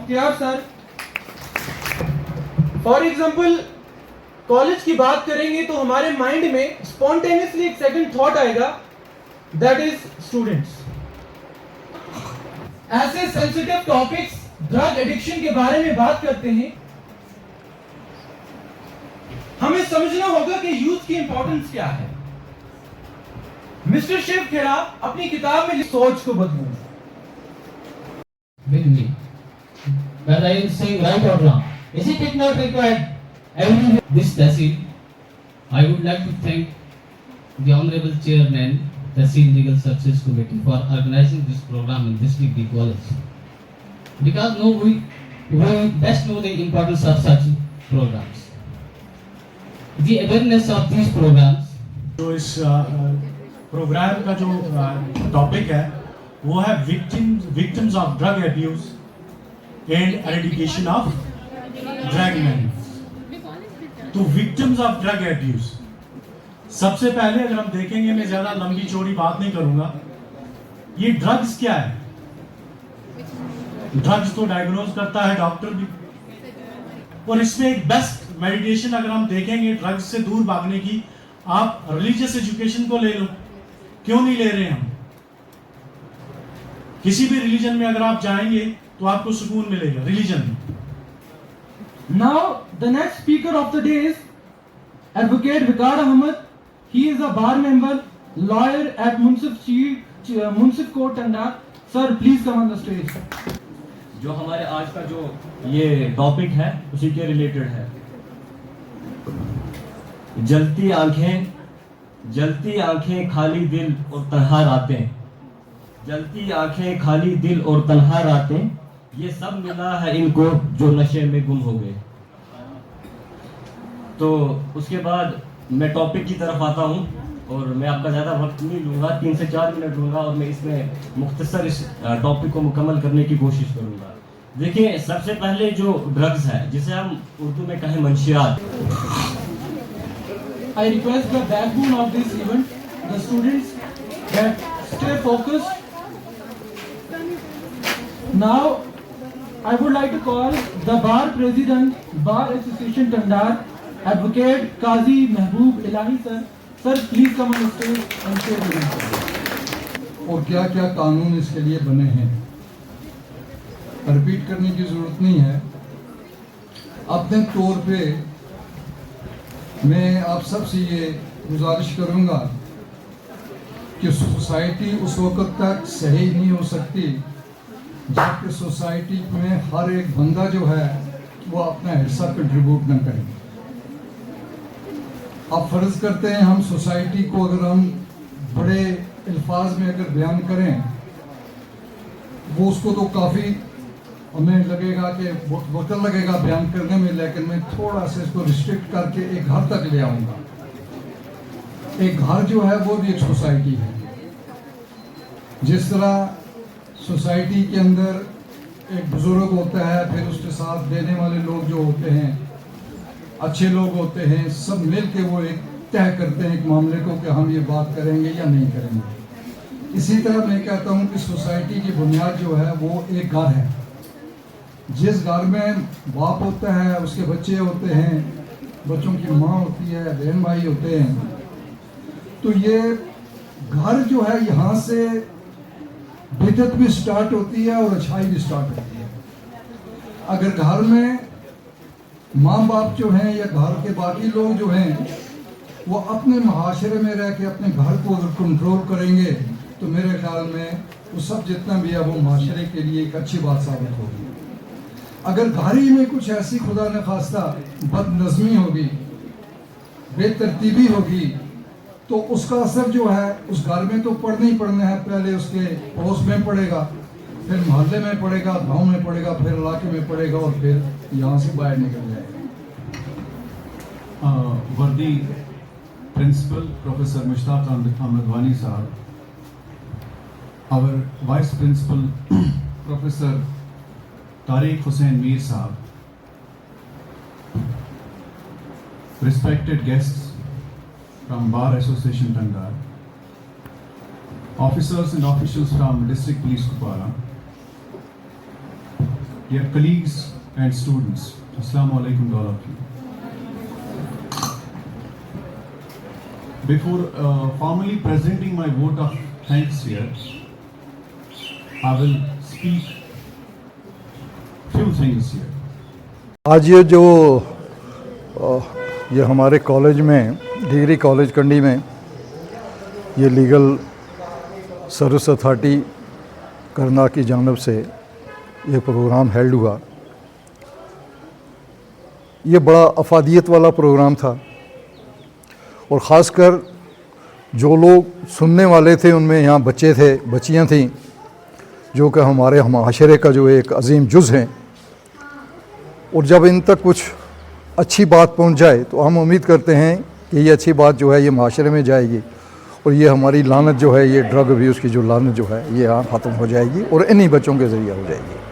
Mukhtiar sir. For example college की बात करेंगे तो हमारे माइंड में स्पॉन्टेनियसली एक सेकंड थॉट आएगा, दैट इज स्टूडेंट्स। ऐसे सेंसिटिव टॉपिक्स ड्रग एडिक्शन के बारे में बात करते हैं, हमें समझना होगा कि यूथ की इंपॉर्टेंस क्या है। मिस्टर शिव खेड़ा अपनी किताब में सोच को बदलूं। With me, whether I am saying right or wrong, is it not required? Every this Tehsil, I would like to thank the Honorable Chairman, Tehsil Legal Services Committee, for organizing this program in this degree college. Because we best know the importance of such programs. The awareness of these programs. तो इस programme का जो topic है वो है victims of drug abuse and eradication of drug menace. तो victims of drug abuse, सबसे पहले अगर हम देखेंगे, मैं ज्यादा लंबी चौड़ी बात नहीं करूंगा, ये ड्रग्स क्या है। ड्रग्स तो डायग्नोज करता है डॉक्टर भी, और इसमें एक बेस्ट मेडिटेशन अगर हम देखेंगे ड्रग्स से दूर भागने की, आप रिलीजियस एजुकेशन को ले लो। क्यों नहीं ले रहे हम? किसी भी रिलीजन में अगर आप जाएंगे तो आपको सुकून मिलेगा रिलीजन में। Now the next speaker of the day is Advocate Viqaar Ahmed. He is a bar member, lawyer at Munsif Court Tandar. Sir, please come on the stage. जो हमारे आज का जो ये टॉपिक है उसी के रिलेटेड है। जलती आंखें खाली दिल और तन्हा रातें, जलती आंखें खाली दिल और तन्हा रातें, ये सब मिला है इनको जो नशे में गुम हो गए। तो उसके बाद मैं टॉपिक की तरफ आता हूँ, और मैं आपका ज़्यादा वक्त नहीं लूँगा, 3 से 4 मिनट लूँगा, और मैं इसमें मुख्तसर इस टॉपिक को मुकम्मल करने की कोशिश करूँगा। देखिए, सबसे पहले जो ड्रग्स है, जिसे हम उर्दू में कहें मंशियात। I request the backbone of this event, the students, that stay focused. Now, I would like to call the Bar President, Bar Association Tandar, Advocate Qazi Mehboob Ilahi sir. Sir, please come on the stage and share with us. और क्या क्या कानून इसके लिए बने हैं, repeat करने की जरूरत नहीं है। अपने तौर पे मैं आप सबसे ये गुजारिश करूंगा कि सोसाइटी उस वक्त तक सही नहीं हो सकती जबकि सोसाइटी में हर एक बंदा जो है वो अपना हिस्सा कंट्रीब्यूट न करे। अब फर्ज करते हैं हम सोसाइटी को अगर हम बड़े अल्फाज में अगर बयान करें, वो उसको तो काफ़ी हमें लगेगा कि वक्त लगेगा बयान करने में, लेकिन मैं थोड़ा सा इसको रिस्ट्रिक्ट करके एक घर तक ले आऊंगा। एक घर जो है वो भी एक सोसाइटी है। जिस तरह सोसाइटी के अंदर एक बुजुर्ग होता है, फिर उसके साथ देने वाले लोग जो होते हैं, अच्छे लोग होते हैं, सब मिल के वो एक तय करते हैं एक मामले को कि हम ये बात करेंगे या नहीं करेंगे। इसी तरह मैं कहता हूँ कि सोसाइटी की बुनियाद जो है वो एक घर है। जिस घर में बाप होता है, उसके बच्चे होते हैं, बच्चों की माँ होती है, बहन भाई होते हैं, तो ये घर जो है यहाँ से बिदअत भी स्टार्ट होती है और अच्छाई भी स्टार्ट होती है। अगर घर में माँ बाप जो हैं या घर के बाकी लोग जो हैं वो अपने मुआशरे में रह के अपने घर को अगर कंट्रोल करेंगे तो मेरे ख्याल में वो सब जितना भी है वो मुआशरे के लिए एक अच्छी बात साबित होगी। अगर घर ही में कुछ ऐसी खुदा न खास्ता बदनज़मी होगी, बेतरतीबी होगी, तो उसका असर जो है उस घर में तो पड़ना ही पड़ना है। पहले उसके पड़ोस में पड़ेगा, फिर मोहल्ले में पड़ेगा, गांव में पड़ेगा, फिर इलाके में पड़ेगा, और फिर यहाँ से बाहर निकल जाएगा। वर्दी प्रिंसिपल प्रोफेसर मुश्ताक अहमद वानी साहब, our vice principal Professor Tariq Hussain Mir Saab, respected guests from Bar Association Tandar, officers and officials from District Police Kupara, dear colleagues and students, Assalamu alaikum to all of you. Before formally presenting my vote of thanks here, I will speak few things here. आज ये हमारे college में, degree college कंडी में, ये legal service authority करना की जानब से ये प्रोग्राम हेल्ड हुआ। ये बड़ा अफादियत वाला प्रोग्राम था और ख़ासकर जो लोग सुनने वाले थे उनमें यहाँ बच्चे थे, बच्चियाँ थीं, जो कि हमारे माशरे का जो एक अजीम जुज़ हैं। और जब इन तक कुछ अच्छी बात पहुँच जाए तो हम उम्मीद करते हैं कि ये अच्छी बात जो है ये माशरे में जाएगी और ये हमारी लानत जो है, ये ड्रग अब्यूज़ की जो लानत जो है ये यहाँ ख़त्म हो जाएगी और इन्हीं बच्चों के ज़रिए हो जाएगी।